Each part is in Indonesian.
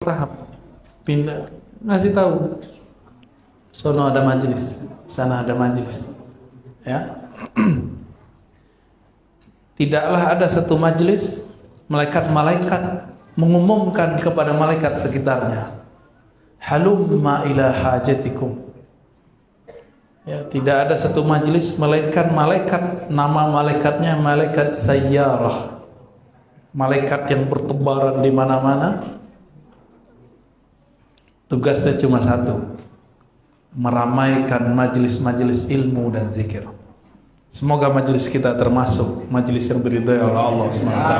bertahap. Pindah, ngasih tahu. Sono ada majelis, sana ada majelis. Ya. Tidaklah ada satu majelis malaikat-malaikat mengumumkan kepada malaikat sekitarnya, halumma ila hajatikum. Ya, tidak ada satu majelis malaikat, nama malaikatnya malaikat sayyarah, malaikat yang bertebaran di mana-mana. Tugasnya cuma satu, meramaikan majelis-majelis ilmu dan zikir. Semoga majelis kita termasuk majelis yang diridhai oleh Allah SWT.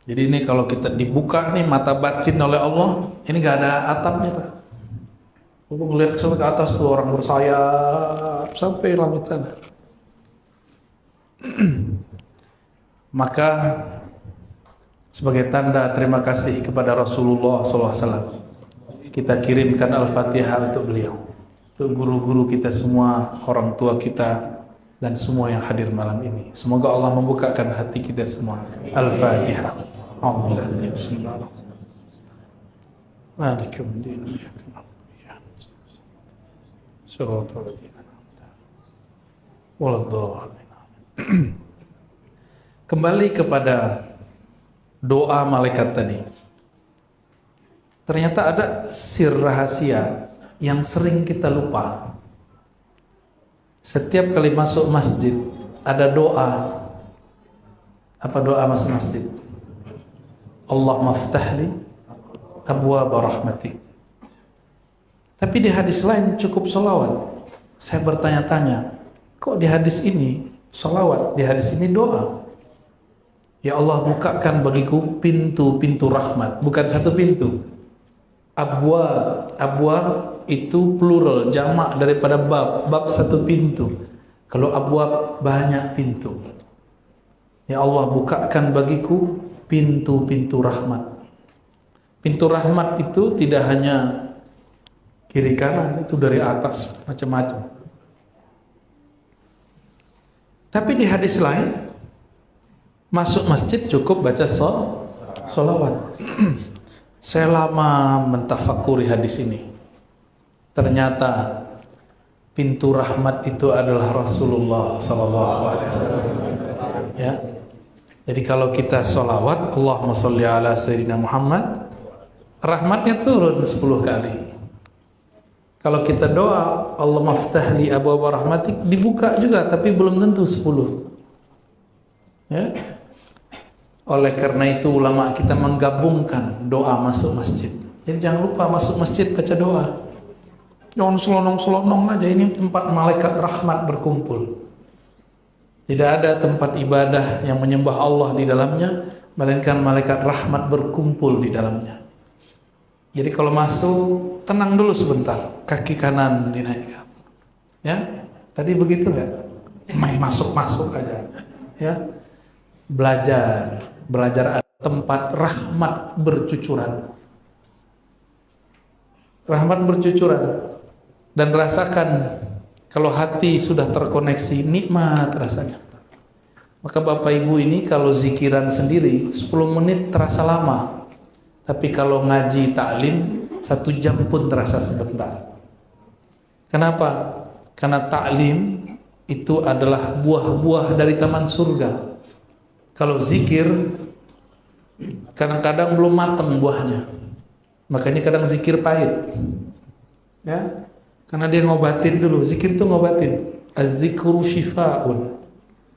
Jadi ini kalau kita dibuka nih mata batin oleh Allah, ini gak ada atapnya Pak. Aku ngeliat sampai ke atas tuh orang bersayap sampai langit sana. Maka sebagai tanda terima kasih kepada Rasulullah SAW, kita kirimkan Al-Fatihah untuk beliau, untuk guru-guru kita semua, orang tua kita, dan semua yang hadir malam ini. Semoga Allah membukakan hati kita semua. Al-Fatihah. Alhamdulillah. Bismillahirrahmanirrahim. Maliki yaumiddin. Shiratal ladzina an'amta 'alaihim waladdallin. Kembali kepada doa malaikat tadi. Ternyata ada sir rahasia yang sering kita lupa. Setiap kali masuk masjid ada doa. Apa doa masuk masjid? Allahumma ftahli abwaaba rahmatik. Tapi di hadis lain cukup sholawat. Saya bertanya-tanya, kok di hadis ini sholawat, di hadis ini doa? Ya Allah, bukakan bagiku pintu-pintu rahmat. Bukan satu pintu. Abwaab, abwaab itu plural, jamak daripada bab. Bab satu pintu. Kalau abwaab banyak pintu. Ya Allah, bukakan bagiku pintu-pintu rahmat. Pintu rahmat itu tidak hanya kiri kanan, itu dari atas, macam-macam. Tapi di hadis lain, masuk masjid cukup baca sholawat. Saya lama mentafakuri hadis ini. Ternyata pintu rahmat itu adalah Rasulullah SAW. Ya. Jadi kalau kita sholawat, Allahumma sholli ala Sayyidina Muhammad, rahmatnya turun 10 kali. Kalau kita doa, Allahumma ftahli abwaaba rahmatik, dibuka juga, tapi belum tentu 10. Ya. Oleh karena itu ulama kita menggabungkan doa masuk masjid. Jadi jangan lupa masuk masjid baca doa. Jangan selonong-selonong aja, ini tempat malaikat rahmat berkumpul. Tidak ada tempat ibadah yang menyembah Allah di dalamnya, melainkan malaikat rahmat berkumpul di dalamnya. Jadi kalau masuk, tenang dulu sebentar, kaki kanan dinaikkan. Ya, tadi begitu nggak? Main masuk-masuk aja. Ya, belajar tempat rahmat bercucuran. Rahmat bercucuran. Dan rasakan kalau hati sudah terkoneksi, nikmat rasanya. Maka Bapak Ibu ini kalau zikiran sendiri 10 menit terasa lama. Tapi kalau ngaji taklim 1 jam pun terasa sebentar. Kenapa? Karena taklim itu adalah buah-buah dari taman surga. Kalau zikir kadang-kadang belum matang buahnya. Makanya kadang zikir pahit. Ya. Karena dia ngobatin dulu. Zikir itu ngobatin. Az-zikru syifa'un.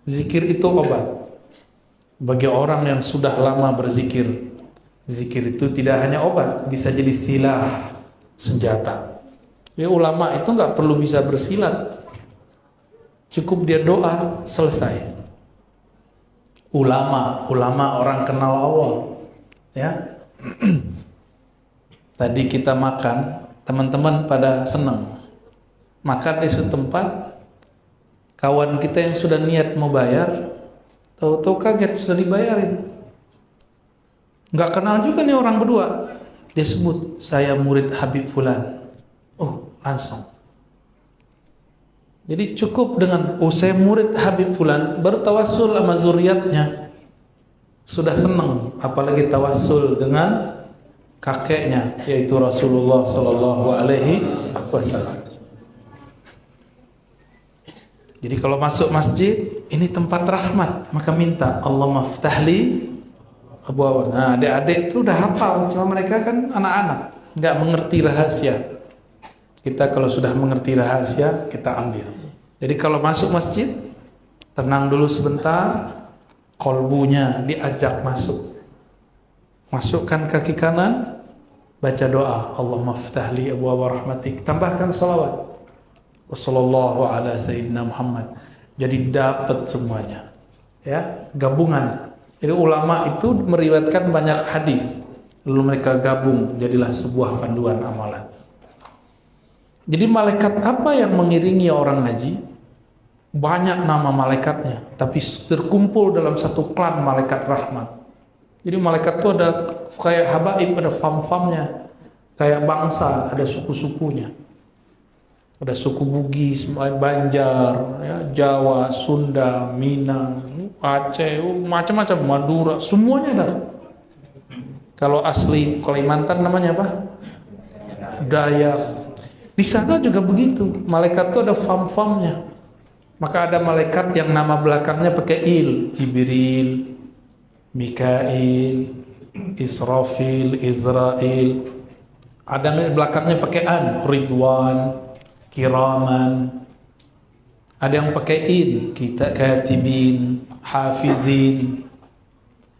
Zikir itu obat. Bagi orang yang sudah lama berzikir, zikir itu tidak hanya obat, bisa jadi silah, senjata. Jadi ulama itu nggak perlu bisa bersilat, cukup dia doa selesai. Ulama orang kenal Allah, ya. Tadi kita makan, teman-teman pada senang. Makan di suatu tempat, kawan kita yang sudah niat mau bayar, tahu-tahu kaget sudah dibayarin. Nggak kenal juga nih orang berdua. Dia sebut, saya murid Habib Fulan. Oh, langsung. Jadi cukup dengan, oh saya murid Habib Fulan, baru tawassul sama zuriatnya. sudah senang, apalagi tawassul dengan kakeknya, yaitu Rasulullah Sallallahu Alaihi Wasallam. Jadi kalau masuk masjid, ini tempat rahmat, maka minta Allah maftahli abwaab. Nah, adik-adik itu udah hafal, cuma mereka kan anak-anak, nggak mengerti rahasia. Kita kalau sudah mengerti rahasia, kita ambil. Jadi kalau masuk masjid, tenang dulu sebentar, kolbunya diajak masuk. Masukkan kaki kanan, baca doa, Allah maftahli abwaab rahmatik. Tambahkan salawat. Wassallallahu ala sayyidina Muhammad. Jadi dapat semuanya. Ya, gabungan. Jadi ulama itu meriwayatkan banyak hadis. Lalu mereka gabung jadilah sebuah panduan amalan. Jadi malaikat apa yang mengiringi orang haji? Banyak nama malaikatnya, tapi terkumpul dalam satu klan malaikat rahmat. Jadi malaikat itu ada kayak habaib, ada fam-famnya. Kayak bangsa, ada suku-sukunya. Ada suku Bugis, Banjar, ya, Jawa, Sunda, Minang, Aceh, macam-macam, Madura, semuanya ada. Kalau asli Kalimantan namanya apa? Dayak. Di sana juga begitu. Malaikat itu ada fam-famnya. Maka ada malaikat yang nama belakangnya pakai il, Jibril, Mikail, Israfil, Israel. Ada yang belakangnya pakai an, Ridwan, Kiraman. Ada yang pakai in, kita katibin, hafizin.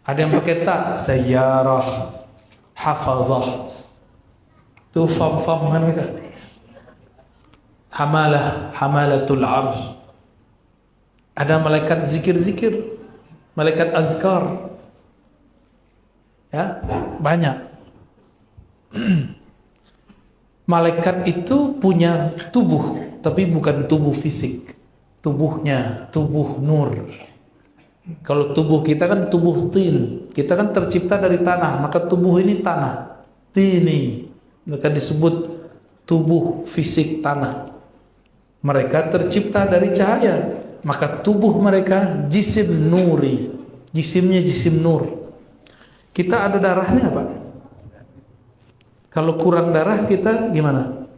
Ada yang pakai ta, sayyarah, hafazah. Itu fam-fam kan mereka. Hamalah, hamalatul arsh. Ada malaikat zikir-zikir, malaikat azkar. Ya, banyak. Malaikat itu punya tubuh, tapi bukan tubuh fisik. Tubuhnya, tubuh nur. Kalau tubuh kita kan tubuh tin. Kita kan tercipta dari tanah, maka tubuh ini tanah. Tini. Maka disebut tubuh fisik tanah. Mereka tercipta dari cahaya, maka tubuh mereka jisim nuri. Jisimnya jisim nur. Kita ada darahnya, Pak. Kalau kurang darah kita gimana?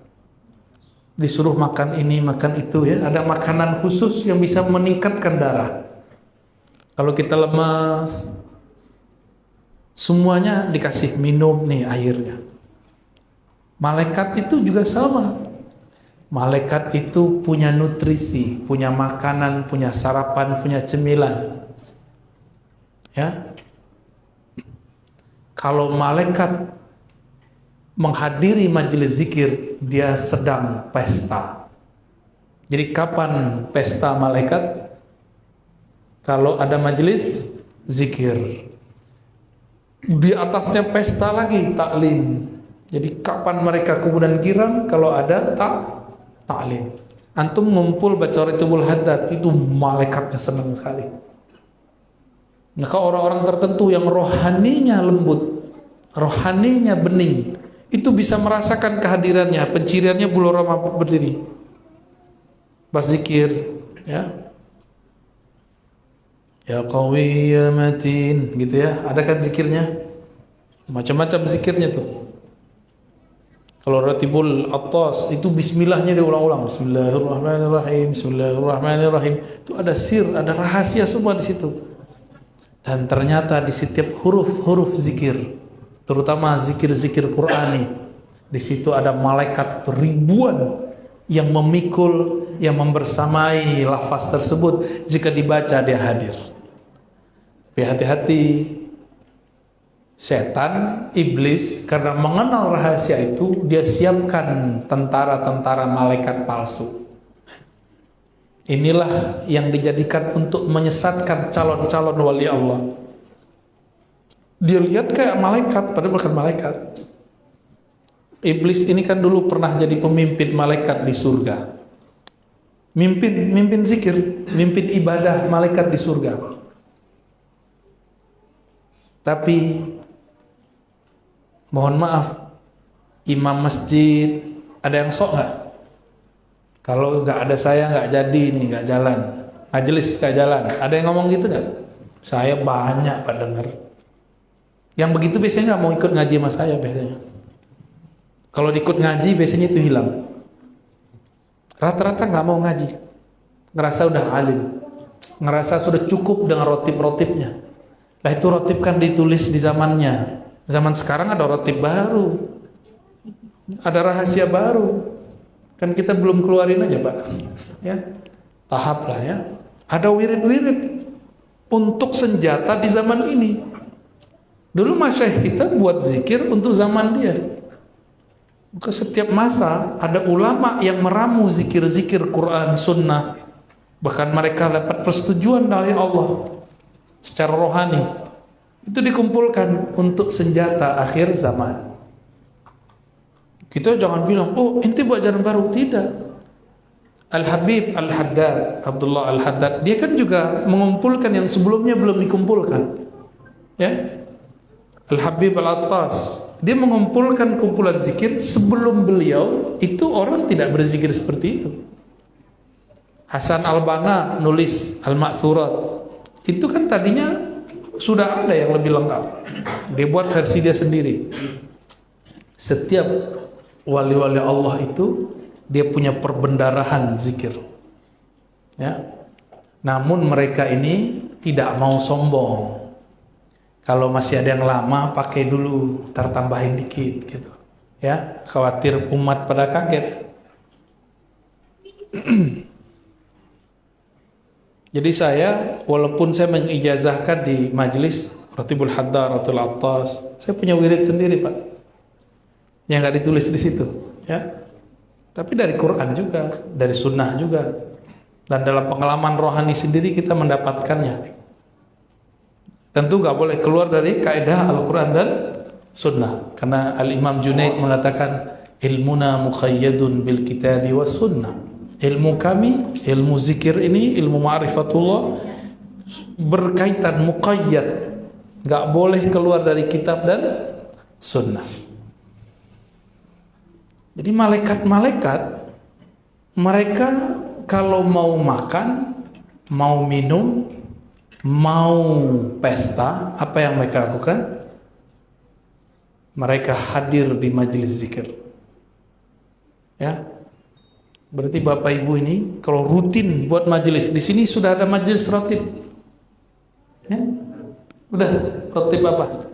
Disuruh makan ini, makan itu ya. Ada makanan khusus yang bisa meningkatkan darah. Kalau kita lemas, semuanya dikasih minum nih airnya. Malaikat itu juga sama. Malaikat itu punya nutrisi, punya makanan, punya sarapan, punya cemilan. Ya. Kalau malaikat menghadiri majelis zikir, dia sedang pesta. Jadi kapan pesta malaikat? Kalau ada majelis zikir. Di atasnya pesta lagi, taklim. Jadi kapan mereka kemudian girang? Kalau ada taklim. Antum ngumpul baca Ritubul Haddad, itu malaikatnya senang sekali. Maka orang-orang tertentu yang rohaninya lembut, rohaninya bening, itu bisa merasakan kehadirannya, penciriannya bulu roma berdiri. Pas zikir, ya. Ya qawi ya matin, gitu ya. Ada kan zikirnya? Macam-macam zikirnya tuh. Kalau Ratibul Attas itu bismillahnya diulang-ulang. Bismillahirrahmanirrahim, bismillahirrahmanirrahim. Itu ada sir, ada rahasia semua di situ. Dan ternyata di setiap huruf-huruf zikir, terutama zikir-zikir Qur'ani, di situ ada malaikat ribuan yang memikul, yang membersamai lafaz tersebut. Jika dibaca dia hadir. Tapi hati-hati, setan, iblis, karena mengenal rahasia itu, dia siapkan tentara-tentara malaikat palsu. Inilah yang dijadikan untuk menyesatkan calon-calon wali Allah. Dia lihat kayak malaikat, padahal bukan malaikat. Iblis ini kan dulu pernah jadi pemimpin malaikat di surga. Mimpin zikir, mimpin ibadah malaikat di surga. Tapi mohon maaf, imam masjid ada yang sok nggak? Kalau nggak ada saya nggak jadi nih, nggak jalan. Majelis nggak jalan. Ada yang ngomong gitu nggak? Saya banyak Pak dengar. Yang begitu biasanya nggak mau ikut ngaji sama saya biasanya. Kalau ikut ngaji biasanya itu hilang. Rata-rata nggak mau ngaji, ngerasa udah alim, ngerasa sudah cukup dengan rotib-rotibnya. Lah itu rotib kan ditulis di zamannya. Zaman sekarang ada rotib baru, ada rahasia baru. Kan kita belum keluarin aja Pak. Ya, tahap lah ya. Ada wirid-wirid untuk senjata di zaman ini. Dulu masyayikh kita buat zikir untuk zaman dia. Maka setiap masa ada ulama yang meramu zikir-zikir Quran, Sunnah. Bahkan mereka dapat persetujuan dari Allah secara rohani. Itu dikumpulkan untuk senjata akhir zaman. Kita jangan bilang, oh ente buat jalan baru. Tidak. Al-Habib Al-Haddad, Abdullah Al-Haddad, dia kan juga mengumpulkan yang sebelumnya belum dikumpulkan. Ya. Al-Habib Al-Attas, dia mengumpulkan kumpulan zikir sebelum beliau itu orang tidak berzikir seperti itu. Hasan Al-Banna nulis Al-Ma'thurat, itu kan tadinya sudah ada yang lebih lengkap. Dia buat versi dia sendiri. Setiap wali-wali Allah itu dia punya perbendarahan zikir. Ya. Namun mereka ini tidak mau sombong. Kalau masih ada yang lama pakai dulu, ntar tambahin dikit gitu. Ya, khawatir umat pada kaget. Jadi saya walaupun saya mengijazahkan di majelis Ratibul Haddad, Ratibul Attas, saya punya wirid sendiri, Pak. Yang enggak ditulis di situ, ya. Tapi dari Quran juga, dari sunnah juga. Dan dalam pengalaman rohani sendiri kita mendapatkannya. Tentu nggak boleh keluar dari kaidah Al-Quran dan Sunnah. Karena Al-Imam Junaid mengatakan, ilmuna muqayyadun bil kitabi was sunnah. Ilmu kami, ilmu zikir ini, ilmu ma'rifatullah berkaitan muqayyad. Nggak boleh keluar dari kitab dan sunnah. Jadi malaikat-malaikat, mereka kalau mau makan, mau minum, mau pesta, apa yang mereka lakukan? Mereka hadir di majelis zikir. Ya, berarti Bapak Ibu ini kalau rutin buat majelis, di sini sudah ada majelis ratib. Ya, udah ratib apa?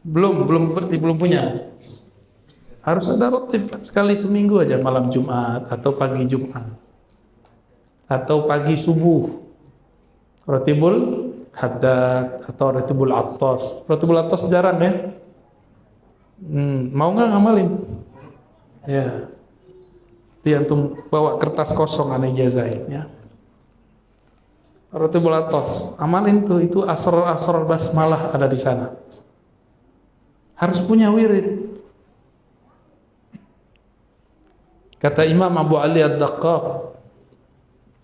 Belum punya. Harus ada ratib sekali seminggu aja, malam Jumat atau pagi Jumat. Atau pagi subuh, Ratibul Haddad atau Ratibul Attas. Ratibul Attas jarang ya. Mau nggak ngamalin? Ya, dia antum bawa kertas kosong aneh jazain ya. Ratibul Attas, amalin tuh, itu asrar basmalah ada di sana. Harus punya wirid. Kata Imam Abu Ali Ad-Daqqaq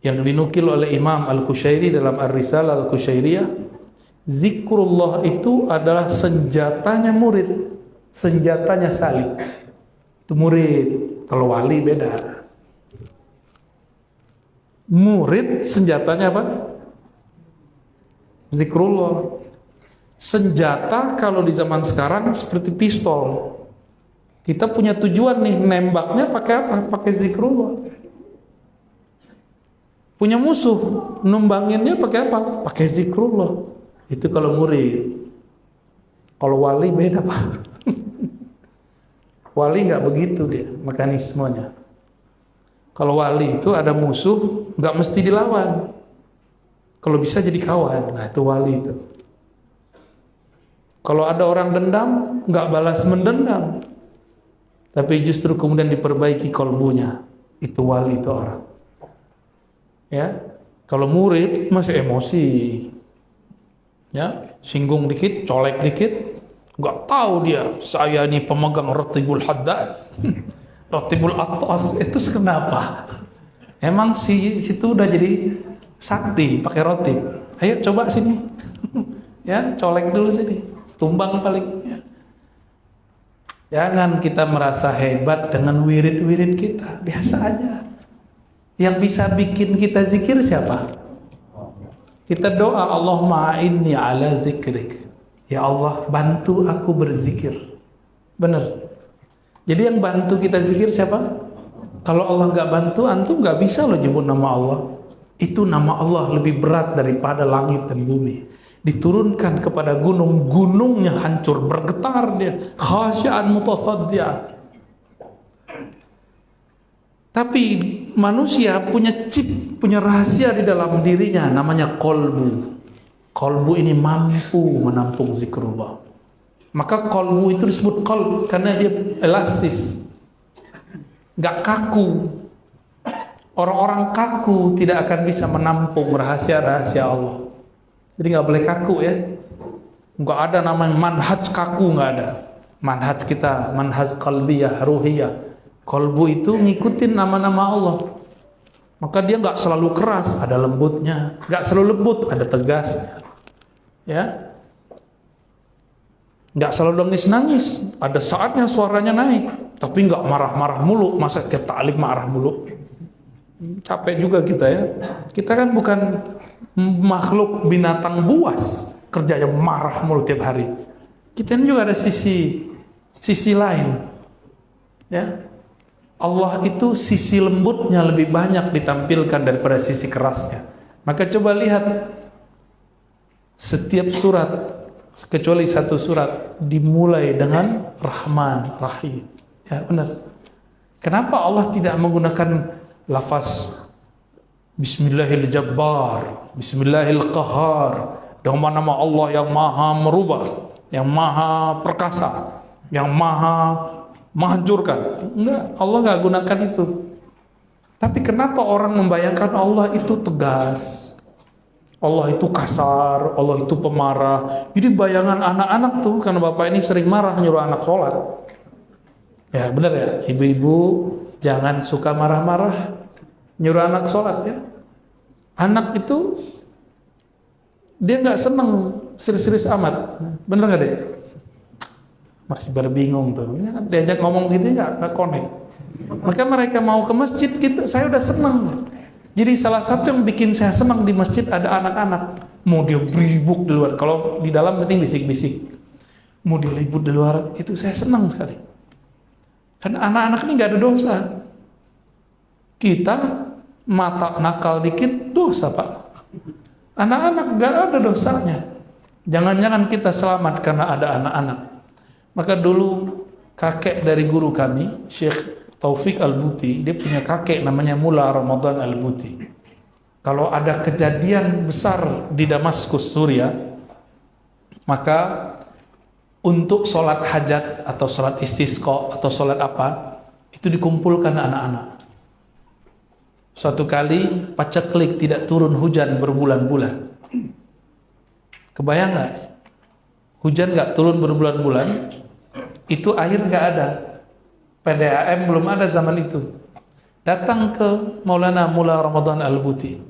yang dinukil oleh Imam Al-Qushairi dalam Ar-Risalah Al-Qushairiyah, zikrullah itu adalah senjatanya murid, senjatanya salik. Itu murid, kalau wali beda. Murid senjatanya apa? Zikrullah. Senjata kalau di zaman sekarang seperti pistol. Kita punya tujuan nih, nembaknya pakai apa? Pakai zikrullah. Punya musuh, numbanginnya pakai apa? Pakai zikrullah. Itu kalau murid. Kalau wali beda, Pak. Wali nggak begitu dia mekanismenya. Kalau wali itu ada musuh, nggak mesti dilawan. Kalau bisa jadi kawan, nah itu wali itu. Kalau ada orang dendam, nggak balas mendendam, tapi justru kemudian diperbaiki kolbunya, itu wali itu orang. Ya, kalau murid masih emosi, ya, singgung dikit, colek dikit, nggak tahu dia saya ini pemegang Ratibul Haddad, Ratibul Attas, itu kenapa? Emang situ udah jadi sakti pakai rotib. Ayo coba sini, ya, colek dulu sini, tumbang paling. Ya. Jangan kita merasa hebat dengan wirid-wirid kita, biasa aja. Yang bisa bikin kita zikir siapa? Kita doa, Allahumma a'inni ala zikrik. Ya Allah, bantu aku berzikir. Benar. Jadi yang bantu kita zikir siapa? Kalau Allah nggak bantu, antum nggak bisa loh nyebut nama Allah. Itu nama Allah lebih berat daripada langit dan bumi. Diturunkan kepada gunung, gunungnya hancur, bergetar dia. Khasyi'an mutasaddi'an. Tapi manusia punya chip, punya rahasia di dalam dirinya, namanya kolbu. Kolbu ini mampu menampung zikrullah. Maka kolbu itu disebut kolb karena dia elastis, gak kaku. Orang-orang kaku tidak akan bisa menampung rahasia-rahasia Allah. Jadi gak boleh kaku ya. Gak ada namanya manhaj kaku, gak ada. Manhaj kita, manhaj qalbiyah, ruhiyah. Kolbu itu ngikutin nama-nama Allah. Maka dia gak selalu keras, ada lembutnya. Gak selalu lembut, ada tegasnya. Ya, nggak selalu nangis-nangis, ada saatnya suaranya naik, tapi nggak marah-marah mulu. Masa tiap taklim marah mulu? Capek juga kita ya. Kita kan bukan makhluk binatang buas, kerjanya marah mulu tiap hari. Kita ini juga ada sisi lain. Ya, Allah itu sisi lembutnya lebih banyak ditampilkan daripada sisi kerasnya. Maka coba lihat. Setiap surat, kecuali satu surat, dimulai dengan Rahman, Rahim. Ya benar. Kenapa Allah tidak menggunakan lafaz Bismillahil Jabbar, Bismillahil Qahar, dengan nama Allah yang maha merubah, yang maha perkasa, yang maha menghancurkan? Enggak, Allah nggak gunakan itu. Tapi kenapa orang membayangkan Allah itu tegas, Allah itu kasar, Allah itu pemarah. Jadi bayangan anak-anak tuh, karena bapak ini sering marah nyuruh anak sholat. Ya benar ya, ibu-ibu jangan suka marah-marah nyuruh anak sholat ya. Anak itu dia nggak seneng serius-serius amat, bener nggak deh? Masih bingung tuh, ya, diajak ngomong gitu nggak connect. Maka mereka mau ke masjid gitu, saya udah seneng. Jadi salah satu yang bikin saya senang di masjid ada anak-anak. Mau dia ribut di luar, kalau di dalam penting bisik-bisik. Mau dia ribut di luar, itu saya senang sekali. Karena anak-anak ini nggak ada dosa. Kita mata nakal dikit dosa pak. Anak-anak nggak ada dosanya. Jangan-jangan kita selamat karena ada anak-anak. Maka dulu kakek dari guru kami, Syekh Taufik Al-Buti, dia punya kakek namanya Mula Ramadan Al-Buti. Kalau ada kejadian besar di Damaskus, Suriah, maka untuk sholat hajat atau sholat istisqa atau sholat apa, itu dikumpulkan anak-anak. Suatu kali paceklik tidak turun hujan berbulan-bulan. Kebayang nggak? Hujan nggak turun berbulan-bulan, itu air nggak ada. PDAM belum ada zaman itu. Datang ke Maulana Mula Ramadan Al-Buti.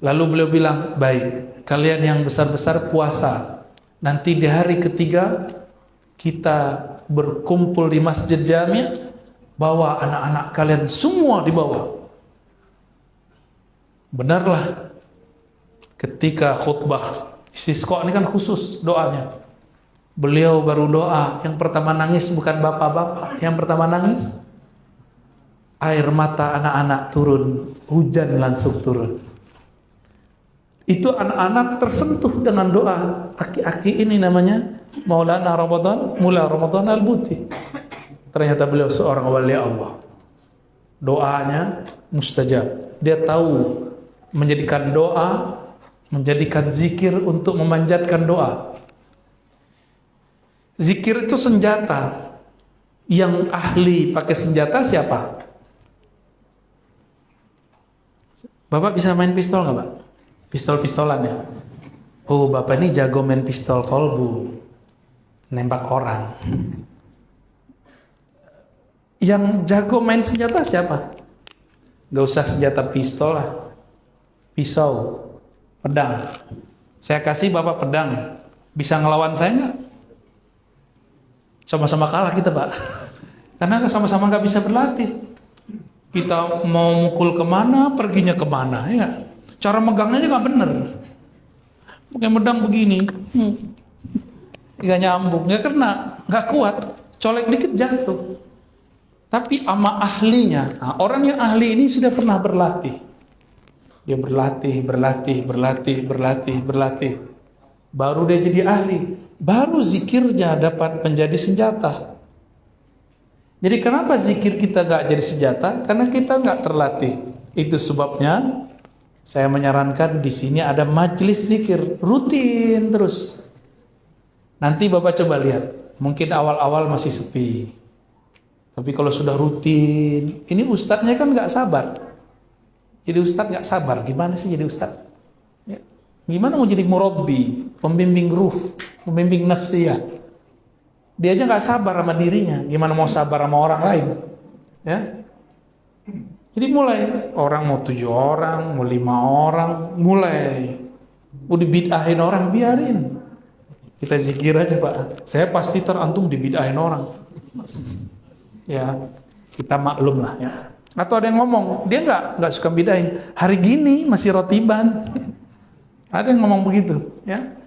Lalu beliau bilang, baik, kalian yang besar-besar puasa. Nanti di hari ketiga kita berkumpul di Masjid Jami', bawa anak-anak kalian semua dibawa. Benarlah, ketika khutbah istisqa ini kan khusus doanya. Beliau baru doa, yang pertama nangis bukan bapak-bapak, yang pertama nangis air mata anak-anak turun, hujan langsung turun. Itu anak-anak tersentuh dengan doa aki-aki ini, namanya Maulana Ramadan, Mula Ramadan Al-Buti. Ternyata beliau seorang wali Allah. Doanya mustajab. Dia tahu menjadikan doa, menjadikan zikir untuk memanjatkan doa. Zikir itu senjata. Yang ahli pakai senjata siapa? Bapak bisa main pistol nggak, Pak? Pistol-pistolan ya? Oh, Bapak ini jago main pistol kolbu, nembak orang. Yang jago main senjata siapa? Gak usah senjata pistol lah. Pisau, pedang. Saya kasih Bapak pedang, bisa ngelawan saya nggak? Sama-sama kalah kita, Pak. Karena sama-sama nggak bisa berlatih. Kita mau mukul kemana, perginya kemana, ya. Cara megangnya aja nggak bener. Pakai medang begini, nggak nyambung, nggak kena, nggak kuat. Colek dikit jatuh. Tapi ama ahlinya, nah, orang yang ahli ini sudah pernah berlatih. Dia berlatih. Baru dia jadi ahli. Baru zikirnya dapat menjadi senjata. Jadi kenapa zikir kita gak jadi senjata? Karena kita gak terlatih. Itu sebabnya saya menyarankan di sini ada majelis zikir rutin terus. Nanti Bapak coba lihat. Mungkin awal-awal masih sepi. Tapi kalau sudah rutin, ini ustadznya kan gak sabar. Jadi ustadz gak sabar. Gimana sih jadi ustadz? Ya. Gimana mau jadi murabbi, pembimbing ruh, pembimbing nafsiyah? Dia aja gak sabar sama dirinya. Gimana mau sabar sama orang lain? Ya. Jadi mulai. Orang mau 7 orang, mau 5 orang, mulai. Mau dibid'ahin orang, biarin. Kita zikir aja Pak. Saya pasti terantum dibid'ahin orang. Ya, kita maklum lah ya. Atau ada yang ngomong, dia nggak suka bid'ahin. Hari gini masih rotiban. Ada yang ngomong begitu, ya.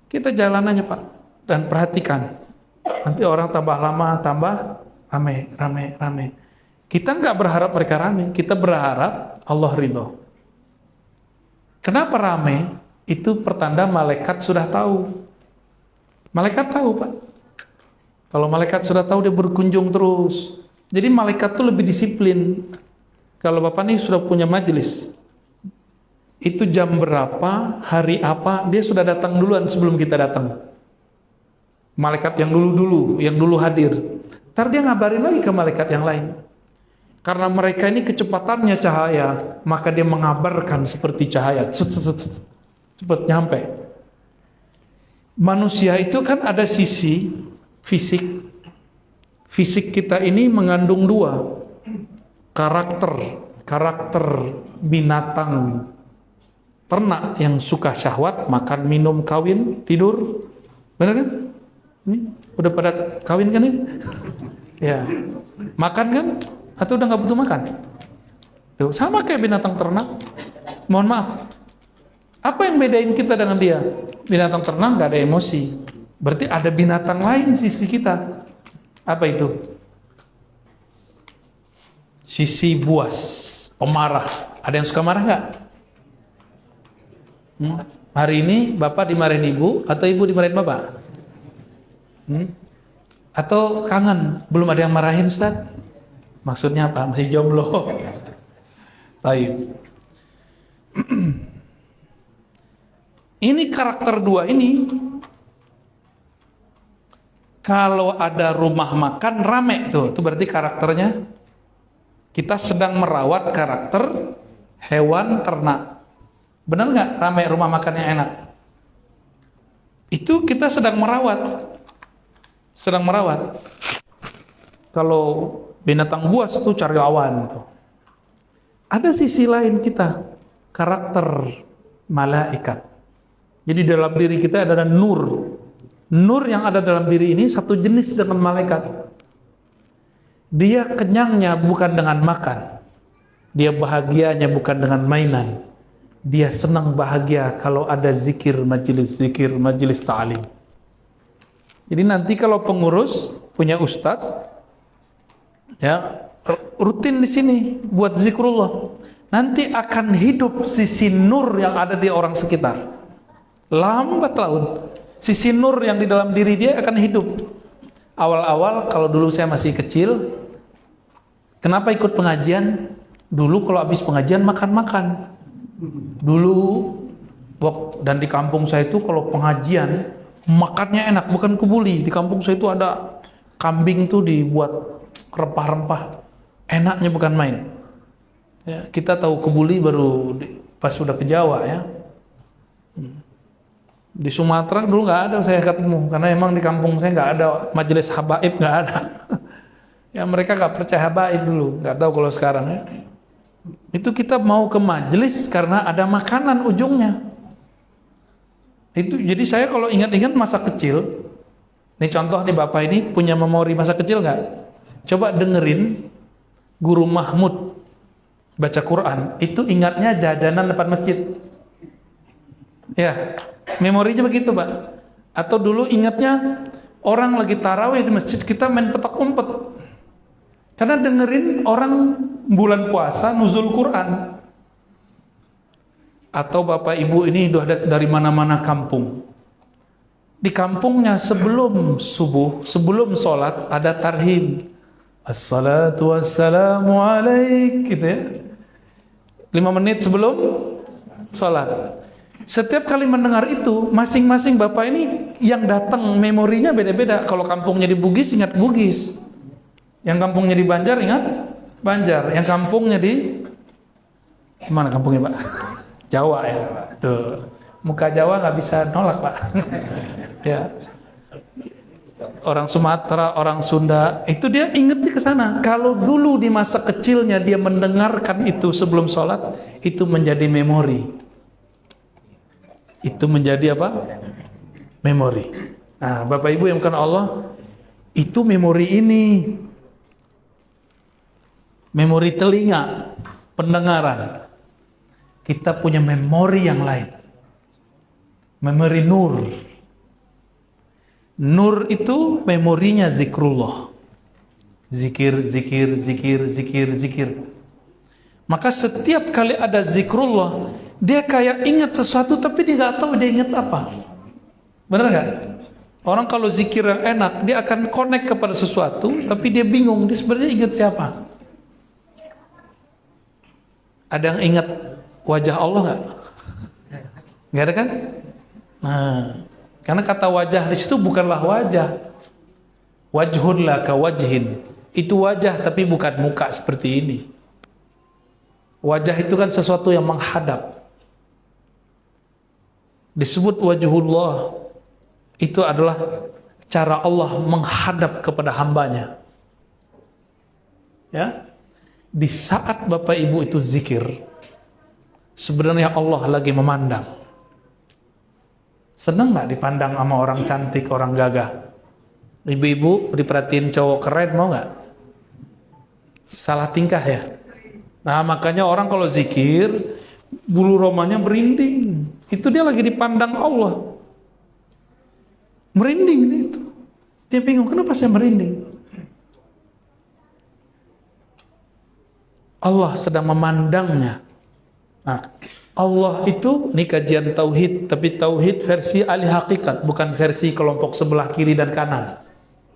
Kita jalan aja Pak dan perhatikan. Nanti orang tambah lama, tambah rame. Kita nggak berharap mereka rame, kita berharap Allah ridho. Kenapa rame? Itu pertanda malaikat sudah tahu. Malaikat tahu Pak. Kalau malaikat sudah tahu dia berkunjung terus. Jadi malaikat tuh lebih disiplin. Kalau Bapak nih sudah punya majelis, itu jam berapa, hari apa, dia sudah datang duluan sebelum kita datang. Malaikat yang dulu hadir. Ntar dia ngabarin lagi ke malaikat yang lain. Karena mereka ini kecepatannya cahaya, maka dia mengabarkan seperti cahaya. Cepat nyampe. Manusia itu kan ada sisi fisik. Fisik kita ini mengandung 2. Karakter binatang ternak yang suka syahwat, makan, minum, kawin, tidur. Benar kan? Ini udah pada kawin kan ini? Ya. Makan kan? Atau udah nggak butuh makan? Tuh, sama kayak binatang ternak. Mohon maaf. Apa yang bedain kita dengan dia? Binatang ternak nggak ada emosi. Berarti ada binatang lain sisi kita. Apa itu? Sisi buas, pemarah. Ada yang suka marah nggak? Hari ini Bapak dimarahin Ibu atau Ibu dimarahin Bapak? Atau kangen? Belum ada yang marahin Ustaz? Maksudnya apa? Masih jomblo. Baik. Ini karakter 2 ini. Kalau ada rumah makan rame tuh, itu berarti karakternya kita sedang merawat karakter hewan ternak. Benar nggak rame rumah makannya enak? Itu kita sedang merawat. Kalau binatang buas tuh cari lawan tuh. Ada sisi lain kita, karakter malaikat. Jadi dalam diri kita ada nur. Nur yang ada dalam diri ini satu jenis dengan malaikat. Dia kenyangnya bukan dengan makan. Dia bahagianya bukan dengan mainan. Dia senang bahagia kalau ada zikir, majelis ta'lim. Jadi nanti kalau pengurus punya ustadz, ya rutin di sini buat zikrullah. Nanti akan hidup sisi nur yang ada di orang sekitar. Lambat laun. Sisi nur yang di dalam diri dia akan hidup. Awal-awal kalau dulu saya masih kecil, kenapa ikut pengajian? Dulu kalau habis pengajian makan-makan. Dulu dan di kampung saya itu kalau pengajian makannya enak, bukan kebuli. Di kampung saya itu ada kambing tuh dibuat rempah-rempah. Enaknya bukan main. Ya, kita tahu kebuli baru pas sudah ke Jawa ya. Di Sumatera dulu nggak ada saya ketemu, karena emang di kampung saya nggak ada majelis habaib, nggak ada. Ya mereka nggak percaya habaib dulu, nggak tahu kalau sekarang ya. Itu kita mau ke majelis karena ada makanan ujungnya. Itu jadi saya kalau ingat-ingat masa kecil, nih contoh nih Bapak ini punya memori masa kecil nggak? Coba dengerin Guru Mahmud baca Quran, itu ingatnya jajanan depan masjid. Ya, memorinya begitu, Pak. Atau dulu ingatnya orang lagi tarawih di masjid, kita main petak umpet. Karena dengerin orang bulan puasa nuzul Quran. Atau bapak ibu ini udah dari mana-mana kampung. Di kampungnya sebelum subuh, sebelum sholat ada tarhim. Assalatu wassalamu alaik, gitu ya. 5 menit sebelum sholat. Setiap kali mendengar itu, masing-masing bapak ini yang datang memorinya beda-beda. Kalau kampungnya di Bugis, ingat Bugis. Yang kampungnya di Banjar, ingat Banjar. Yang kampungnya di mana kampungnya, Pak? Jawa ya. Tuh. Muka Jawa nggak bisa nolak, Pak. Ya. Orang Sumatera, orang Sunda, itu dia ingetnya ke sana. Kalau dulu di masa kecilnya dia mendengarkan itu sebelum sholat, itu menjadi memori. Itu menjadi apa? Memori. Nah, Bapak Ibu yang bukan Allah, itu memori ini. Memori telinga, pendengaran. Kita punya memori yang lain. Memori nur. Nur itu memorinya zikrullah. Zikir, zikir, zikir, zikir, zikir. Maka setiap kali ada zikrullah, dia kayak ingat sesuatu tapi dia nggak tahu dia ingat apa. Benar nggak? Orang kalau zikir yang enak, dia akan connect kepada sesuatu, tapi dia bingung, dia sebenarnya ingat siapa? Ada yang ingat wajah Allah nggak? Nggak ada kan? Nah, karena kata wajah di situ bukanlah wajah. Wajhun laka wajhin. Itu wajah tapi bukan muka seperti ini. Wajah itu kan sesuatu yang menghadap. Disebut wajhullah. Itu adalah cara Allah menghadap kepada hambanya. Ya. Di saat Bapak Ibu itu zikir, sebenarnya Allah lagi memandang. Seneng gak dipandang sama orang cantik, orang gagah? Ibu-ibu diperhatiin cowok keren, mau gak? Salah tingkah ya? Nah makanya orang kalau zikir, bulu romanya merinding. Itu dia lagi dipandang Allah. Merinding itu. Dia bingung, kenapa saya merinding? Allah sedang memandangnya. Nah, Allah itu, ini kajian tauhid, tapi tauhid versi ahli hakikat, bukan versi kelompok sebelah kiri dan kanan.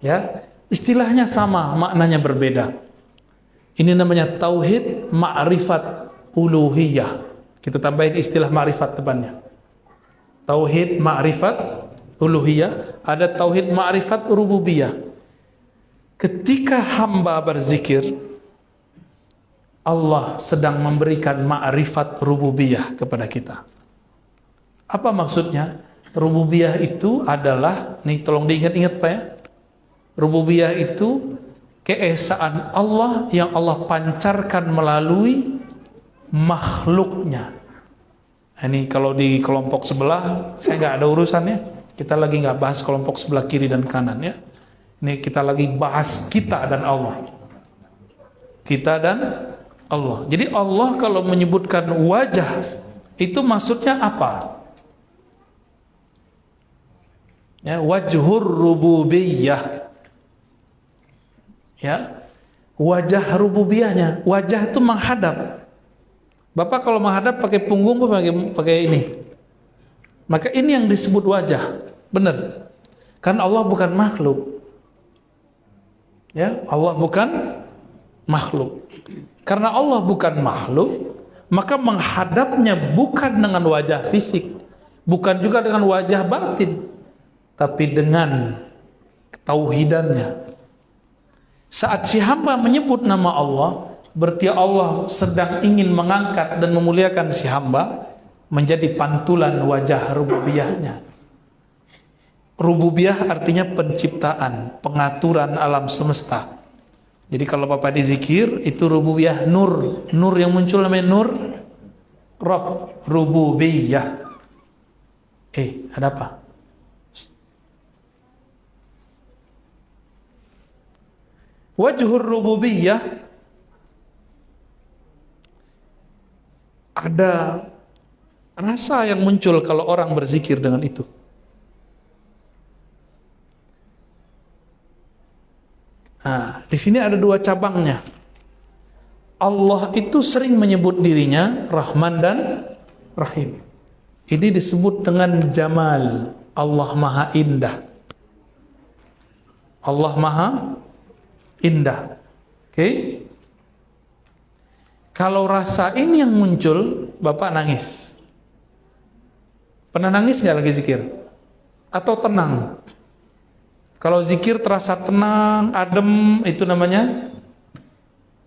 Ya, istilahnya sama, maknanya berbeda. Ini namanya tauhid ma'rifat uluhiyah. Kita tambahin istilah ma'rifat depannya. Tauhid ma'rifat uluhiyah, ada tauhid ma'rifat rububiyah. Ketika hamba berzikir, Allah sedang memberikan ma'rifat rububiyah kepada kita. Apa maksudnya? Rububiyah itu adalah, nih tolong diingat-ingat Pak ya. Rububiyah itu keesaan Allah yang Allah pancarkan melalui makhluknya. Ini kalau di kelompok sebelah, saya nggak ada urusannya. Kita lagi nggak bahas kelompok sebelah kiri dan kanan ya. Ini kita lagi bahas kita dan Allah. Kita dan Allah. Jadi Allah kalau menyebutkan wajah, itu maksudnya apa? Ya, wajhur rububiyah. Ya, wajah rububiyahnya. Wajah itu menghadap. Bapak kalau menghadap pakai punggung pakai ini. Maka ini yang disebut wajah. Benar. Karena Allah bukan makhluk. Ya, Allah bukan makhluk. Karena Allah bukan makhluk, maka menghadapnya bukan dengan wajah fisik, bukan juga dengan wajah batin, tapi dengan tauhidannya. Saat si hamba menyebut nama Allah, berarti Allah sedang ingin mengangkat dan memuliakan si hamba menjadi pantulan wajah rububiyahnya. Rububiyah artinya penciptaan, pengaturan alam semesta. Jadi kalau Bapak dizikir, itu rububiyah nur. Nur yang muncul namanya nur Rabb, rububiyah. Ada apa? Wajhur rububiyah ada rasa yang muncul kalau orang berzikir dengan itu. Nah, di sini ada dua cabangnya. Allah itu sering menyebut dirinya Rahman dan Rahim. Ini disebut dengan Jamal. Allah Maha Indah. Allah Maha Indah. Oke? Kalau rasa ini yang muncul, Bapak nangis. Pernah nangis nggak lagi zikir? Atau tenang? Kalau zikir terasa tenang, adem, itu namanya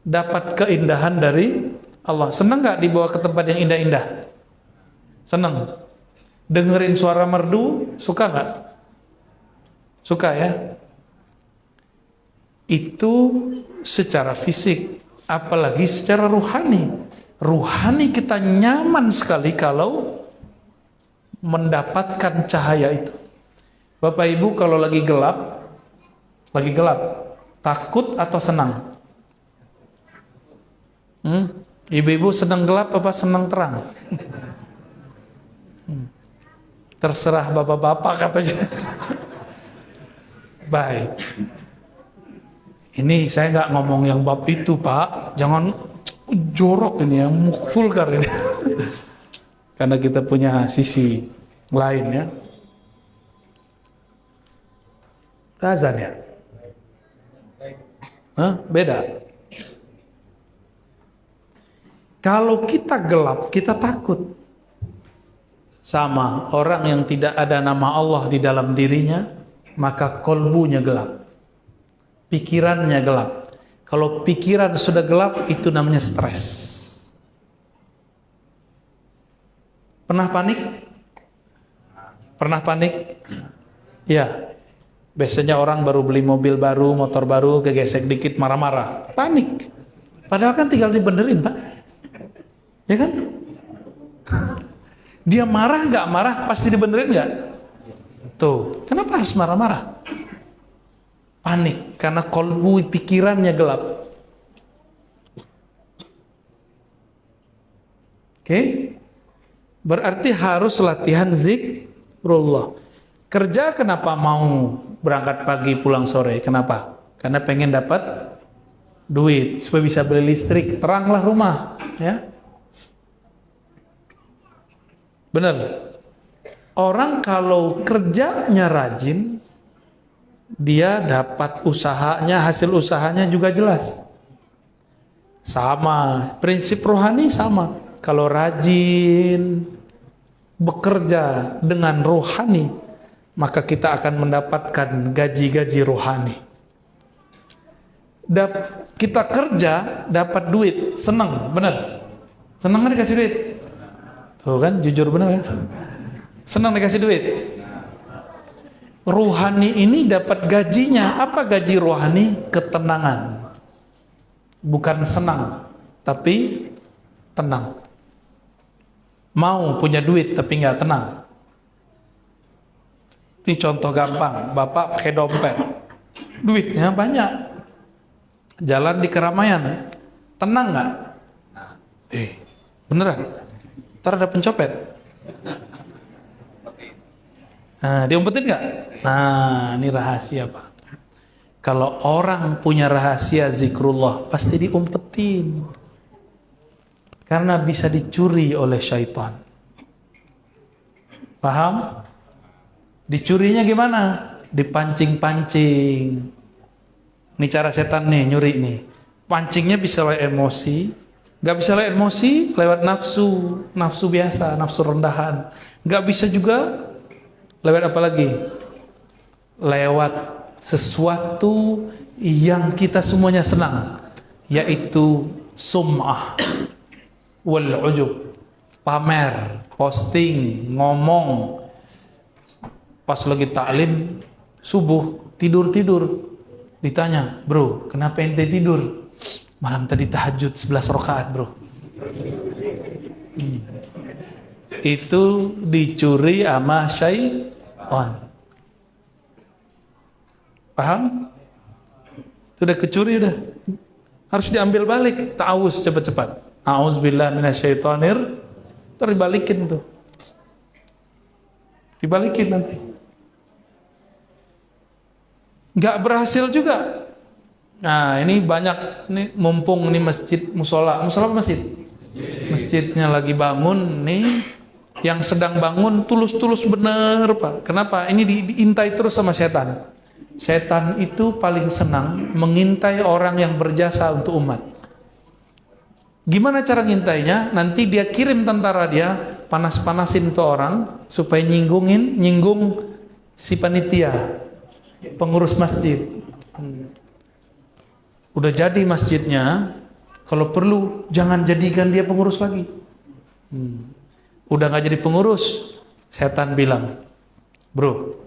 dapat keindahan dari Allah. Senang nggak dibawa ke tempat yang indah-indah? Senang. Dengerin suara merdu, suka nggak? Suka ya? Itu secara fisik, apalagi secara ruhani. Ruhani kita nyaman sekali kalau mendapatkan cahaya itu. Bapak Ibu kalau lagi gelap, takut atau senang? Ibu-ibu senang gelap apa senang terang? Terserah bapak-bapak katanya. Baik. Ini saya nggak ngomong yang bab itu, Pak. Jangan jorok ini, yang vulgar ini. Karena kita punya sisi lain ya. Azan ya? Beda. Kalau kita gelap, kita takut. Sama orang yang tidak ada nama Allah di dalam dirinya, maka kolbunya gelap. Pikirannya gelap. Kalau pikiran sudah gelap, itu namanya stres. Pernah panik? Pernah panik? Ya. Biasanya orang baru beli mobil baru, motor baru, kegesek dikit marah-marah, panik. Padahal kan tinggal dibenerin, Pak. Ya kan? Dia marah nggak marah, pasti dibenerin nggak? Tuh, kenapa harus marah-marah? Panik, karena kolbu pikirannya gelap. Oke? Berarti harus latihan zikrullah. Kerja kenapa mau berangkat pagi pulang sore? Kenapa? Karena pengen dapat duit supaya bisa beli listrik, teranglah rumah, ya. Benar. Orang kalau kerjanya rajin, dia dapat usahanya, hasil usahanya juga jelas. Sama, prinsip rohani sama. Kalau rajin bekerja dengan rohani, maka kita akan mendapatkan gaji-gaji rohani. Kita kerja, dapat duit, senang, benar? Senang kan dikasih duit? Tuh kan, jujur benar kan? Senang dikasih duit. Rohani ini dapat gajinya, apa gaji rohani? Ketenangan. Bukan senang, tapi tenang. Mau punya duit tapi nggak tenang. Ini contoh gampang, Bapak pakai dompet, duitnya banyak, jalan di keramaian, tenang nggak? Beneran? Ntar ada pencopet. Nah, diumpetin nggak? Nah, ini rahasia, Pak. Kalau orang punya rahasia zikrullah, pasti diumpetin. Karena bisa dicuri oleh syaitan. Paham? Dicurinya gimana? Dipancing-pancing. Ini cara setan nih, nyuri nih. Pancingnya bisa lewat emosi. Gak bisa lewat emosi, lewat nafsu. Nafsu biasa, nafsu rendahan. Gak bisa juga lewat apa lagi? Lewat sesuatu yang kita semuanya senang. Yaitu sum'ah wal ujub. Pamer, posting, ngomong. Pas lagi taklim subuh, tidur-tidur. Ditanya, bro, kenapa ente tidur? Malam tadi tahajud 11 rakaat, bro. Itu dicuri sama syaitan. Paham? Itu udah kecuri udah. Harus diambil balik. Ta'awuz cepat-cepat. A'udzubillahi minasyaitonir Terus dibalikin tuh. Dibalikin nanti. Nggak berhasil juga. Nah ini banyak, ini mumpung ini masjid, musola masjid. Masjidnya lagi bangun nih, yang sedang bangun tulus-tulus bener Pak. Kenapa? Ini diintai terus sama setan. Setan itu paling senang mengintai orang yang berjasa untuk umat. Gimana cara ngintainya? Nanti dia kirim tentara dia, panas-panasin tuh orang supaya nyinggung si panitia, pengurus masjid. Udah jadi masjidnya, kalau perlu jangan jadikan dia pengurus lagi. Udah gak jadi pengurus, setan bilang, bro,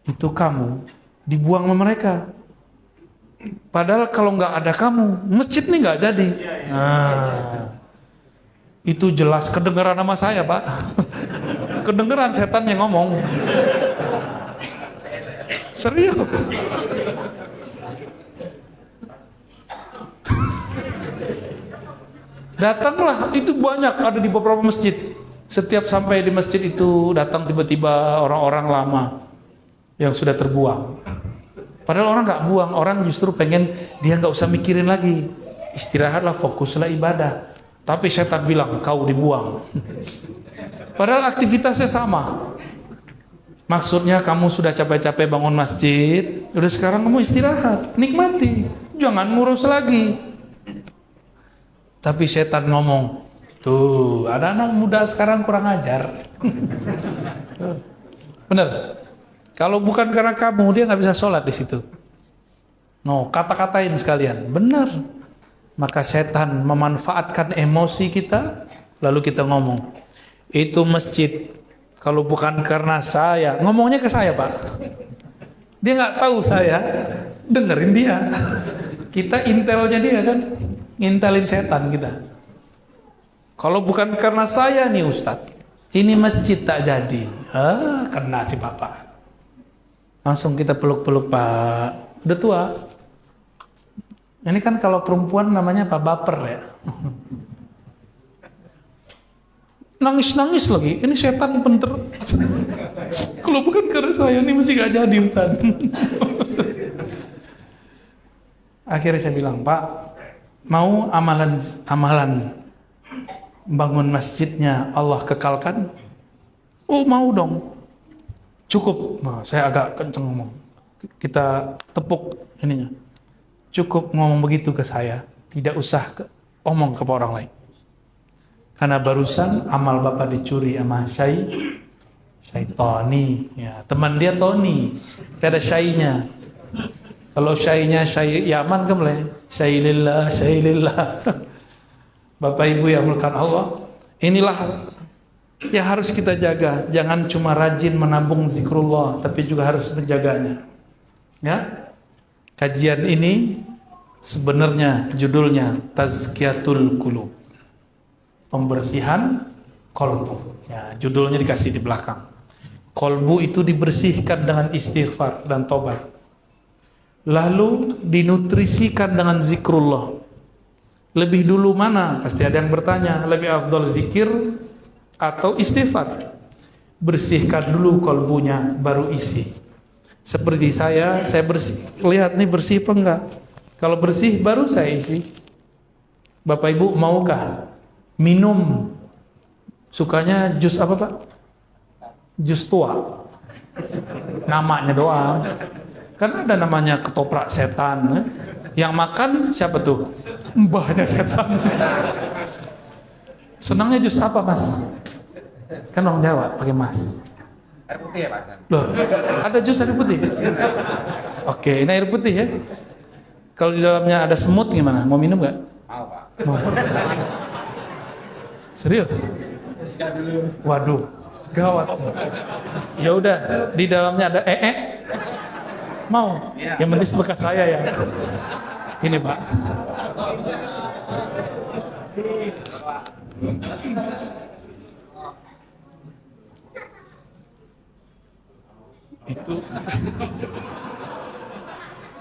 itu kamu dibuang sama mereka. Padahal kalau nggak ada kamu, masjid nih nggak jadi. Nah, itu jelas kedengeran sama saya Pak. Kedengeran setan yang ngomong. Serius. Datanglah, itu banyak ada di beberapa masjid. Setiap sampai di masjid itu datang tiba-tiba orang-orang lama yang sudah terbuang. Padahal orang nggak buang, orang justru pengen dia nggak usah mikirin lagi, istirahatlah, fokuslah ibadah. Tapi setan bilang kau dibuang. Padahal aktivitasnya sama. Maksudnya kamu sudah capek-capek bangun masjid, udah sekarang kamu istirahat, nikmati, jangan ngurus lagi. Tapi setan ngomong, tuh ada anak muda sekarang kurang ajar. Bener. Kalau bukan karena kamu, dia nggak bisa sholat di situ. No, kata-katain sekalian, benar. Maka setan memanfaatkan emosi kita, lalu kita ngomong, itu masjid. Kalau bukan karena saya, ngomongnya ke saya Pak. Dia nggak tahu saya, dengerin dia. Kita intelnya dia kan, ngintelin setan kita. Kalau bukan karena saya nih Ustadz, ini masjid tak jadi. Kena si Bapak. Langsung kita peluk-peluk Pak, udah tua. Ini kan kalau perempuan namanya Pak baper ya. Nangis-nangis lagi, ini setan penter. Kalau bukan karena saya, ini mesti gak jadi Ustaz. Akhirnya saya bilang, Pak, mau amalan bangun masjidnya Allah kekalkan? Oh mau dong. Cukup, nah, saya agak kenceng ngomong. Kita tepuk ininya. Cukup ngomong begitu ke saya, tidak usah omong ke orang lain. Karena barusan amal Bapak dicuri sama Syai Tony, ya, teman dia Tony. Tidak ada Syainya. Kalau Syainya Syai Yaman kan boleh. Syai lillah. Bapak Ibu yang melakukan Allah, inilah ya harus kita jaga. Jangan cuma rajin menabung zikrullah, tapi juga harus menjaganya. Ya, kajian ini sebenarnya judulnya Tazkiyatul Qulub, pembersihan kolbu. Ya, judulnya dikasih di belakang. Kolbu itu dibersihkan dengan istighfar dan tobat, lalu dinutrisikan dengan zikrullah. Lebih dulu mana? Pasti ada yang bertanya, lebih afdal zikir atau istighfar? Bersihkan dulu kolbunya, baru isi. Seperti saya bersih, lihat nih bersih apa enggak. Kalau bersih baru saya isi. Bapak Ibu maukah minum? Sukanya jus apa Pak? Jus tua. Namanya doang. Kan ada namanya ketoprak setan. Yang makan siapa tuh? Mbahnya setan. Senangnya jus apa Mas? Kan orang Jawa pakai Mas. Air putih ya Pak? Loh, ada jus air putih? Oke, ini air putih ya. Kalau di dalamnya ada semut gimana? Mau minum nggak? Mau Pak. Mau. Serius? Waduh, gawat. Ya udah, di dalamnya ada Mau? Yang penting bekas saya ya. Ini Pak.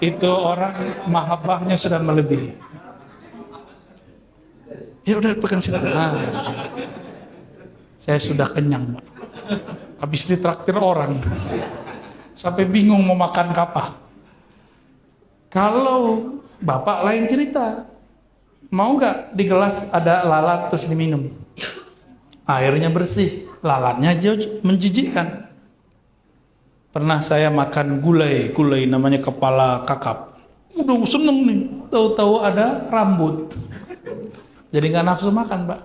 Itu orang mahabbahnya sudah melebihi. Ya udah pegang situ. Saya sudah kenyang, Pak. Habis ditraktir orang. Sampai bingung mau makan apa. Kalau Bapak lain cerita. Mau nggak di gelas ada lalat terus diminum? Airnya bersih, lalatnya menjijikkan. Pernah saya makan gulai namanya kepala kakap. Udah seneng nih, tahu-tahu ada rambut. Jadi nggak nafsu makan, Pak.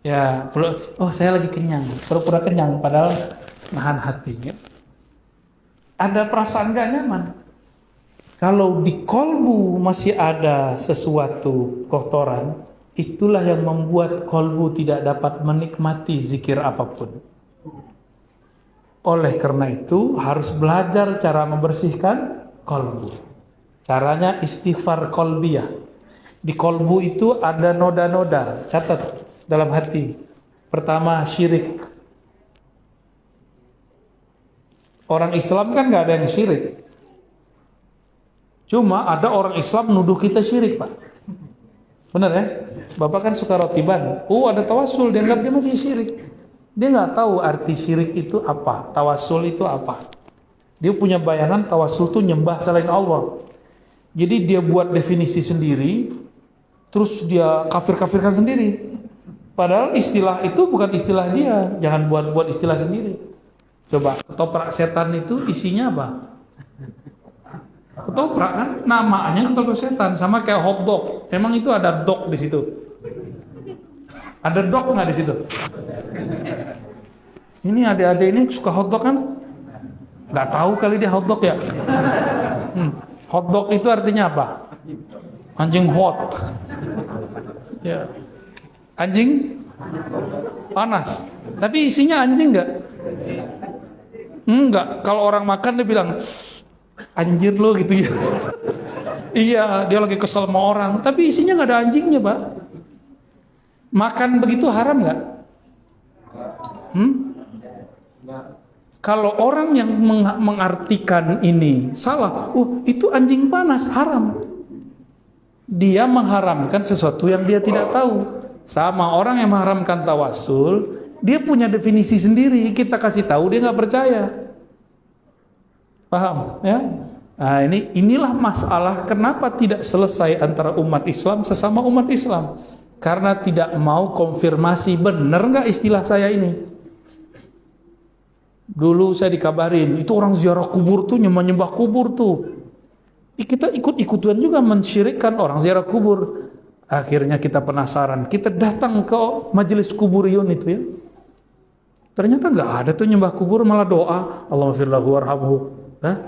Ya, oh saya lagi kenyang, pura-pura kenyang, padahal nahan hati. Ya. Ada perasaan gak nyaman. Kalau di kolbu masih ada sesuatu kotoran, itulah yang membuat kolbu tidak dapat menikmati zikir apapun. Oleh karena itu harus belajar cara membersihkan kolbu. Caranya istighfar kolbiyah. Di kolbu itu ada noda-noda, catat dalam hati. Pertama, syirik. Orang Islam kan gak ada yang syirik. Cuma ada orang Islam nuduh kita syirik, Pak. Benar ya? Bapak kan suka rotiban. Ada tawasul, dianggap dia mungkin syirik. Dia nggak tahu arti syirik itu apa, tawasul itu apa. Dia punya bayangan tawasul itu nyembah selain Allah. Jadi dia buat definisi sendiri, terus dia kafir-kafirkan sendiri. Padahal istilah itu bukan istilah dia. Jangan buat istilah sendiri. Coba, ketoprak setan itu isinya apa? Ketoprak kan, namanya ketoprak setan, sama kayak hotdog. Emang itu ada dog di situ? Ada dog nggak di situ? Ini adik-adik ini suka hotdog kan? Nggak tahu kali dia hotdog ya? Hotdog itu artinya apa? Anjing hot. Ya. Anjing panas. Tapi isinya anjing nggak? Enggak. Kalau orang makan dia bilang, anjir lo gitu ya. Iya, dia lagi kesel sama orang. Tapi isinya nggak ada anjingnya, Pak. Makan begitu haram nggak? Kalau orang yang mengartikan ini salah, itu anjing panas, haram. Dia mengharamkan sesuatu yang dia tidak tahu. Sama orang yang mengharamkan tawasul, dia punya definisi sendiri. Kita kasih tahu dia nggak percaya. Paham? Ya. Nah, inilah masalah kenapa tidak selesai antara umat Islam sesama umat Islam. Karena tidak mau konfirmasi benar nggak istilah saya ini. Dulu saya dikabarin, itu orang ziarah kubur tuh nyembah kubur tuh. Kita ikut-ikutan juga mensyirikkan orang ziarah kubur. Akhirnya kita penasaran, kita datang ke majelis kuburiyun itu ya. Ternyata nggak ada tuh nyembah kubur, malah doa, Allahumma firlahu warhamhu.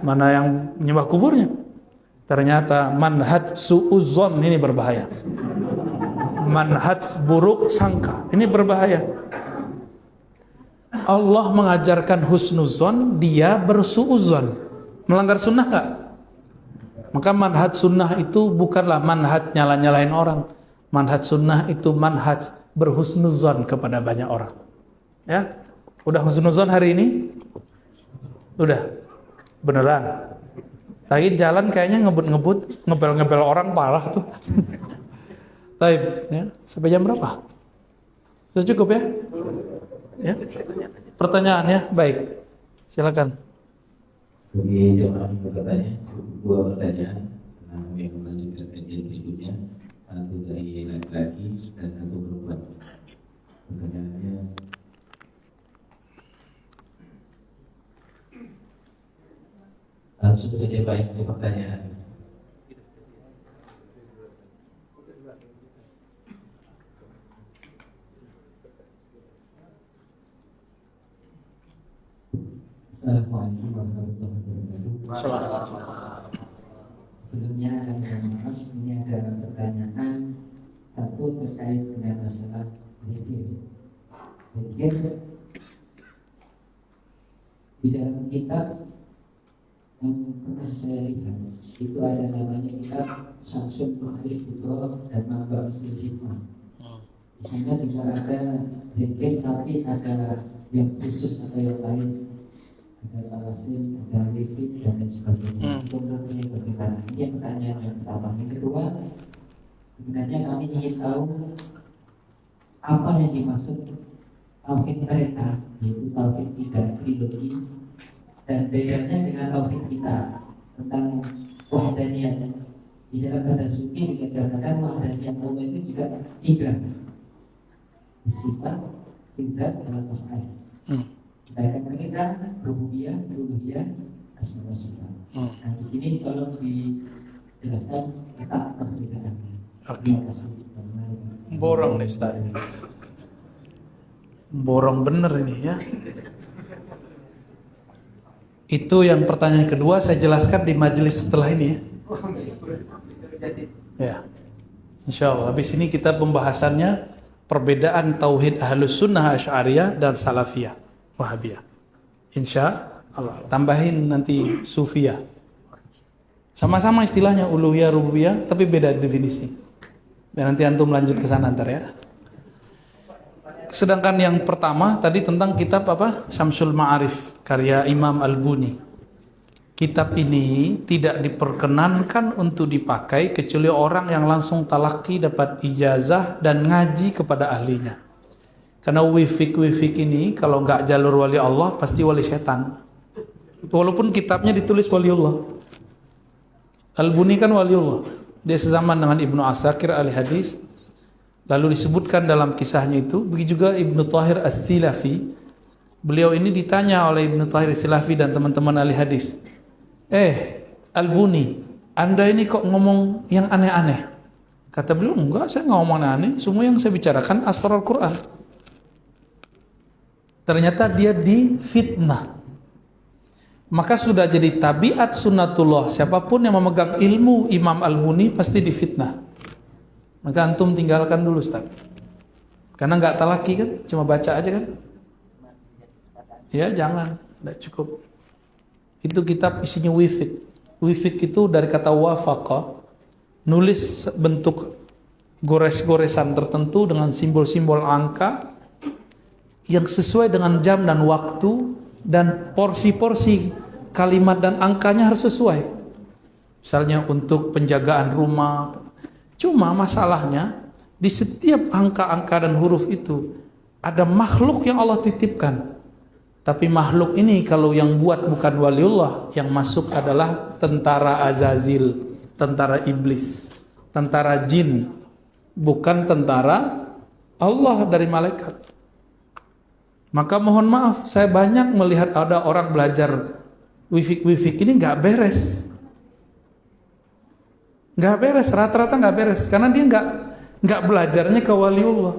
Mana yang nyembah kuburnya? Ternyata manhaj su'uzzon, ini berbahaya. Manhaj buruk sangka, ini berbahaya. Allah mengajarkan husnuzon, dia bersu'uzon. Melanggar sunnah gak? Maka manhaj sunnah itu bukanlah manhaj nyala-nyalain orang. Manhaj sunnah itu manhaj berhusnuzon kepada banyak orang. Ya, udah husnuzon hari ini? Udah, beneran. Tadi jalan kayaknya ngebut-ngebut, ngebel-ngebel orang parah tuh. Baik, ya. Sampai jam berapa? Sudah cukup ya? Ya, pertanyaan ya, baik, silakan. Bagi jemaah yang bertanya, dua pertanyaan yang melanjutkan kajian berikutnya, satu dari laki-laki dan satu perempuan. Pertanyaannya, langsung saja baik ke pertanyaan. Assalamualaikum warahmatullahi wabarakatuh. Sebelumnya maaf, ini ada pertanyaan satu terkait dengan masalah zikir. Zikir di dalam kitab yang pernah saya lihat itu ada namanya kitab Syamsul Bukhari Putra dan Mabak Usul Hikmah. Di sana juga ada zikir, tapi ada yang khusus atau yang lain. Ada alasin, ada lifit, dan lain sebagainya. Kemudian bagaimana? Ini pertanyaan yang pertama. Yang kedua, sebenarnya kami ingin tahu apa yang dimaksud tauhid mereka, yaitu tauhid 3 trilogi, dan bedanya dengan tauhid kita tentang wahdaniyah. Di dalam kata suci dikatakan wahdaniyah Allah itu juga 3, sifat, tingkat, dan af'al. Sedangkan mereka rububiyah, uluhiyah, asma wa sifat. Nah, di sini tolong dijelaskan letak perbedaannya. Terima kasih. Borong nih Ustaz. Borong bener ini ya. Itu yang pertanyaan kedua saya jelaskan di majelis setelah ini ya. Ya. Insya Allah habis ini kita pembahasannya perbedaan tauhid Ahlus Sunnah Asy'ariyah dan Salafiyah Wahabiyah. Insya Allah tambahin nanti Sufiyah. Sama-sama istilahnya uluhiyah rububiyah tapi beda definisi. Dan nanti antum lanjut ke sana ntar ya. Sedangkan yang pertama tadi tentang kitab apa? Syamsul Ma'arif karya Imam Al-Buni. Kitab ini tidak diperkenankan untuk dipakai kecuali orang yang langsung talaki dapat ijazah dan ngaji kepada ahlinya. Karena wifik ini kalau nggak jalur wali Allah pasti wali setan. Walaupun kitabnya ditulis waliullah. Al-Buni kan waliullah. Dia sezaman dengan Ibnu Asakir ahli hadis. Lalu disebutkan dalam kisahnya itu, begitu juga Ibnu Thahir As-Silafi. Beliau ini ditanya oleh Ibnu Thahir As-Silafi dan teman-teman ahli hadis. Al-Buni, Anda ini kok ngomong yang aneh-aneh? Kata beliau, enggak, saya nggak ngomong aneh. Semua yang saya bicarakan asrar Quran. Ternyata dia difitnah. Maka sudah jadi tabiat sunnatullah. Siapapun yang memegang ilmu Imam Al-Buni pasti difitnah. Maka antum tinggalkan dulu Ustaz. Karena nggak talaki kan, cuma baca aja kan. Ya jangan, tidak cukup. Itu kitab isinya wifik. Wifik itu dari kata wafaqa, nulis bentuk gores-goresan tertentu dengan simbol-simbol angka yang sesuai dengan jam dan waktu, dan porsi-porsi kalimat dan angkanya harus sesuai. Misalnya untuk penjagaan rumah. Cuma masalahnya di setiap angka-angka dan huruf itu ada makhluk yang Allah titipkan. Tapi makhluk ini kalau yang buat bukan waliullah, yang masuk adalah tentara Azazil, tentara iblis, tentara jin, bukan tentara Allah dari malaikat. Maka mohon maaf, saya banyak melihat ada orang belajar wifik ini nggak beres. Nggak beres, rata-rata nggak beres, karena dia nggak belajarnya ke waliullah.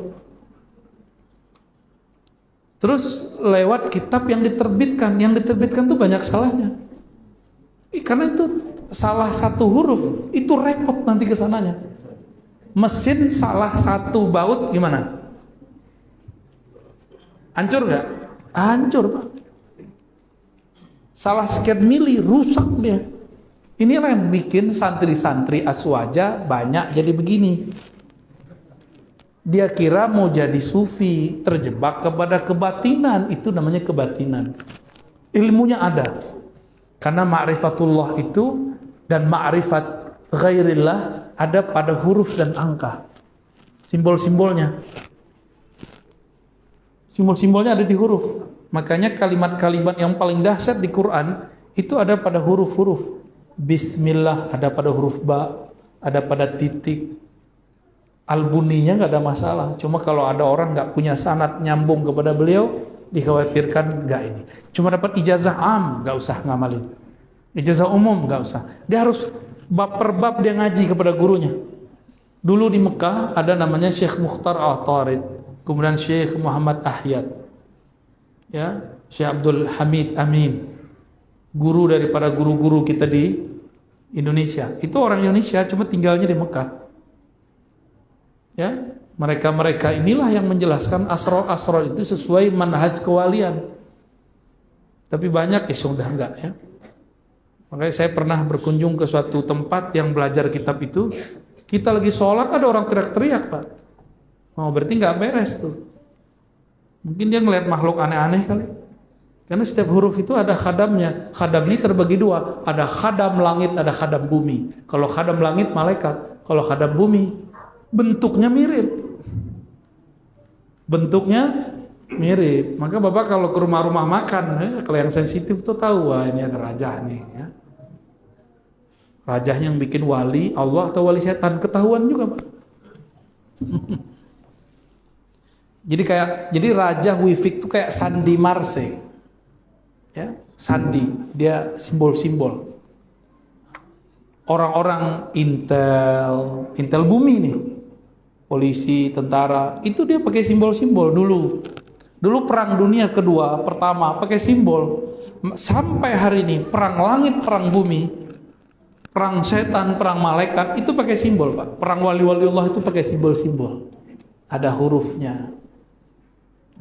Terus lewat kitab yang diterbitkan tuh banyak salahnya. Karena itu salah satu huruf itu repot nanti ke sananya. Mesin salah satu baut gimana? Hancur nggak? Hancur Pak. Salah sekian mili rusak dia. Inilah yang bikin santri-santri aswaja banyak jadi begini. Dia kira mau jadi sufi, terjebak kepada kebatinan. Itu namanya kebatinan. Ilmunya ada. Karena ma'rifatullah itu dan ma'rifat ghairillah ada pada huruf dan angka. Simbol-simbolnya. Simbol-simbolnya ada di huruf. Makanya kalimat-kalimat yang paling dahsyat di Quran itu ada pada huruf-huruf. Bismillah ada pada huruf ba, ada pada titik. Al-Buninya nggak ada masalah. Cuma kalau ada orang nggak punya sanad nyambung kepada beliau, dikhawatirkan nggak ini. Cuma dapat ijazah am, nggak usah ngamalin. Ijazah umum nggak usah. Dia harus bab per bab dia ngaji kepada gurunya. Dulu di Mekah ada namanya Syekh Mukhtar Al-Tarid, kemudian Syekh Muhammad Ahyad, ya, Syekh Abdul Hamid Amin, guru daripada guru-guru kita di Indonesia. Itu orang Indonesia, cuma tinggalnya di Mekah. Ya, mereka inilah yang menjelaskan asrar-asrar itu sesuai manhaj kewalian. Tapi banyak sudah enggak ya. Makanya saya pernah berkunjung ke suatu tempat yang belajar kitab itu. Kita lagi sholat ada orang teriak-teriak Pak. Oh berarti nggak beres tuh. Mungkin dia ngelihat makhluk aneh-aneh kali. Karena setiap huruf itu ada khadamnya. Khadam ini terbagi dua. Ada khadam langit, ada khadam bumi. Kalau khadam langit malaikat. Kalau khadam bumi bentuknya mirip. Bentuknya Mirip. Maka Bapak kalau ke rumah-rumah makan, kalau yang sensitif tuh tahu, wah ini ada raja nih. Ya. Rajanya yang bikin wali Allah atau wali setan, ketahuan juga Pak. Jadi raja Wifik itu kayak Sandi Marse. Ya, Sandi, dia simbol-simbol. Orang-orang intel bumi nih. Polisi, tentara, itu dia pakai simbol-simbol dulu. Dulu perang dunia kedua, pertama pakai simbol. Sampai hari ini perang langit, perang bumi, perang setan, perang malaikat itu pakai simbol, Pak. Perang wali-wali Allah itu pakai simbol-simbol. Ada hurufnya.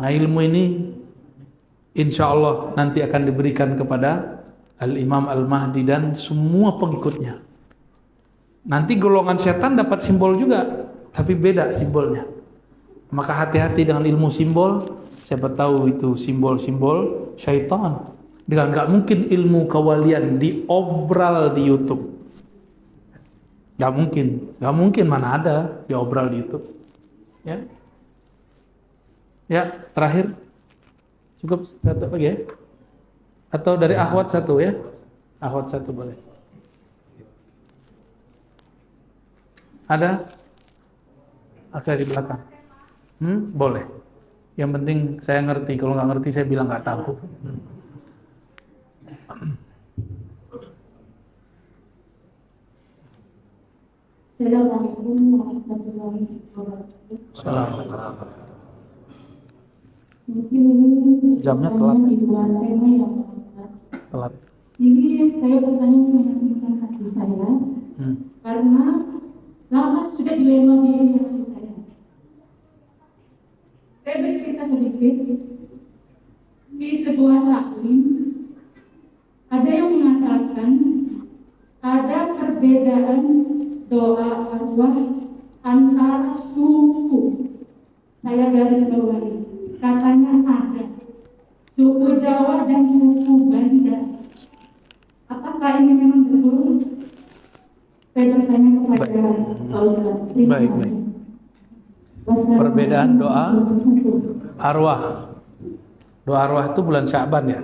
Nah, ilmu ini insya Allah nanti akan diberikan kepada Al-Imam Al-Mahdi dan semua pengikutnya. Nanti golongan setan dapat simbol juga, tapi beda simbolnya. Maka hati-hati dengan ilmu simbol. Siapa tahu itu simbol-simbol syaitan. Dengan gak mungkin ilmu kewalian diobral di YouTube. Gak mungkin mana ada diobral di YouTube. Ya, terakhir. Cukup satu lagi ya? Atau dari akhwat satu ya? Akhwat satu boleh. Ada? Ada di belakang. Boleh. Yang penting saya ngerti. Kalau nggak ngerti saya bilang nggak tahu. Assalamualaikum warahmatullahi wabarakatuh. Assalamualaikum. Mungkin ini Jamnya telat. di luar tema yang Telat. Jadi saya bertanya meyakinkan hati saya karena lama sudah dilema di hati saya. Saya bercerita sedikit di sebuah taklim ada yang mengatakan ada perbedaan doa arwah antara suku. Saya garis bawahi. Katanya ada suku Jawa dan suku Banda. Apakah ini memang betul? Saya bertanya kepada Pak Ustaz. Baik. Perbedaan doa arwah. Doa arwah itu bulan Sya'ban ya?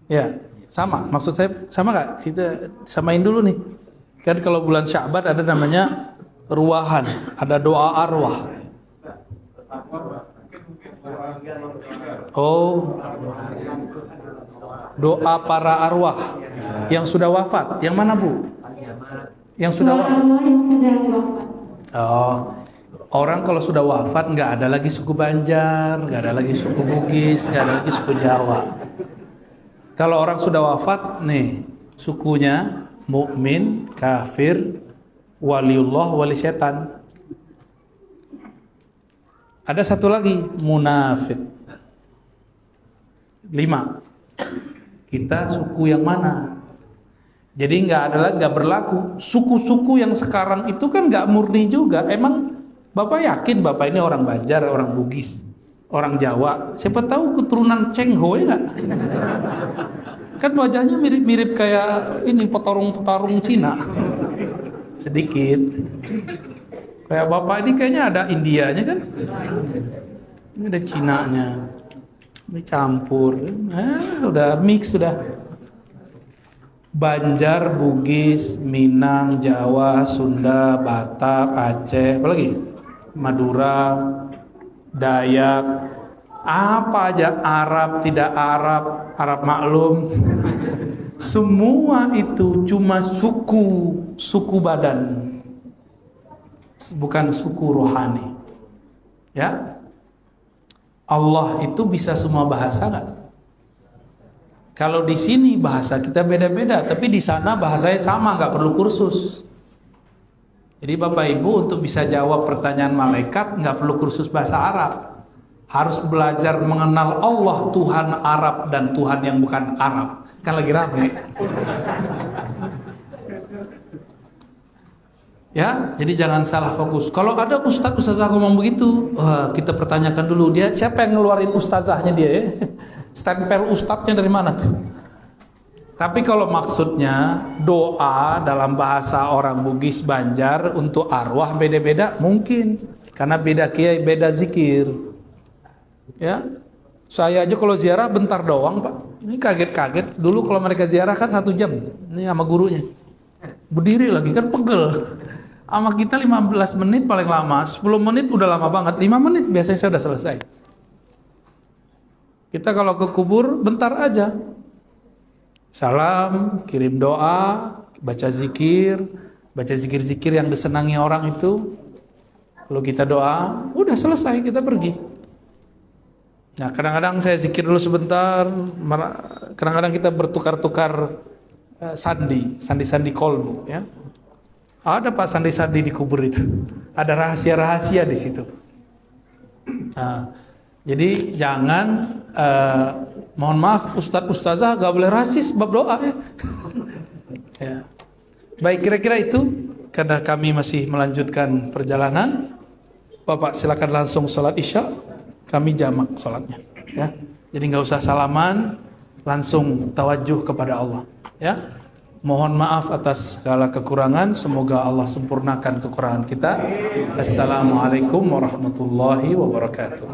Ya, sama. Maksud saya sama nggak? Kita samain dulu nih. Kan kalau bulan Sya'ban ada namanya ruahan, ada doa arwah. Oh, doa para arwah yang sudah wafat. Yang mana Bu? Yang sudah wafat. Oh, orang kalau sudah wafat nggak ada lagi suku Banjar, nggak ada lagi suku Bugis, nggak ada lagi suku Jawa. Kalau orang sudah wafat nih, sukunya mukmin, kafir, waliullah, wali setan. Ada satu lagi, munafik. 5. Kita suku yang mana? Jadi nggak berlaku. Suku-suku yang sekarang itu kan nggak murni juga. Emang Bapak yakin Bapak ini orang Banjar, orang Bugis, orang Jawa? Siapa tahu keturunan Cheng Ho ya nggak? Kan wajahnya mirip-mirip kayak ini petarung-petarung Cina. Sedikit. Kayak Bapak ini kayaknya ada Indianya kan? Ini ada Cinanya. Ini campur. Udah mix sudah. Banjar, Bugis, Minang, Jawa, Sunda, Batak, Aceh, apalagi? Madura, Dayak, apa aja, Arab, tidak Arab, Arab maklum. Semua itu cuma suku badan. Bukan suku rohani. Ya. Allah itu bisa semua bahasa nggak? Kalau di sini bahasa kita beda-beda, tapi di sana bahasanya sama, nggak perlu kursus. Jadi Bapak Ibu untuk bisa jawab pertanyaan malaikat nggak perlu kursus bahasa Arab. Harus belajar mengenal Allah, Tuhan Arab dan Tuhan yang bukan Arab. Kan lagi rame. Ya, jadi jangan salah fokus. Kalau ada ustazah ngomong begitu, kita pertanyakan dulu dia siapa yang ngeluarin ustazahnya dia ya? Stempel ustadznya dari mana tuh? Tapi kalau maksudnya doa dalam bahasa orang Bugis Banjar untuk arwah beda-beda mungkin karena beda kiai beda zikir. Ya, saya aja kalau ziarah bentar doang Pak. Ini kaget-kaget. Dulu kalau mereka ziarah kan 1 jam. Ini sama gurunya. Berdiri lagi kan pegel. Sama kita 15 menit paling lama. 10 menit udah lama banget. 5 menit biasanya saya udah selesai. Kita kalau ke kubur bentar aja. Salam, kirim doa, baca zikir yang disenangi orang itu. Lalu kita doa, udah selesai, kita pergi. Nah, kadang-kadang saya zikir dulu sebentar, kadang-kadang kita bertukar-tukar sandi kolbu, ya. Ada Pak sandi-sandi di kubur itu. Ada rahasia-rahasia di situ. Nah, jadi jangan, mohon maaf, ustazah gak boleh rasis bab doa ya. Ya. Baik, kira-kira itu karena kami masih melanjutkan perjalanan. Bapak silakan langsung sholat isya, kami jamak sholatnya. Ya. Jadi nggak usah salaman, langsung tawajuh kepada Allah. Ya. Mohon maaf atas segala kekurangan. Semoga Allah sempurnakan kekurangan kita. Assalamualaikum warahmatullahi wabarakatuh.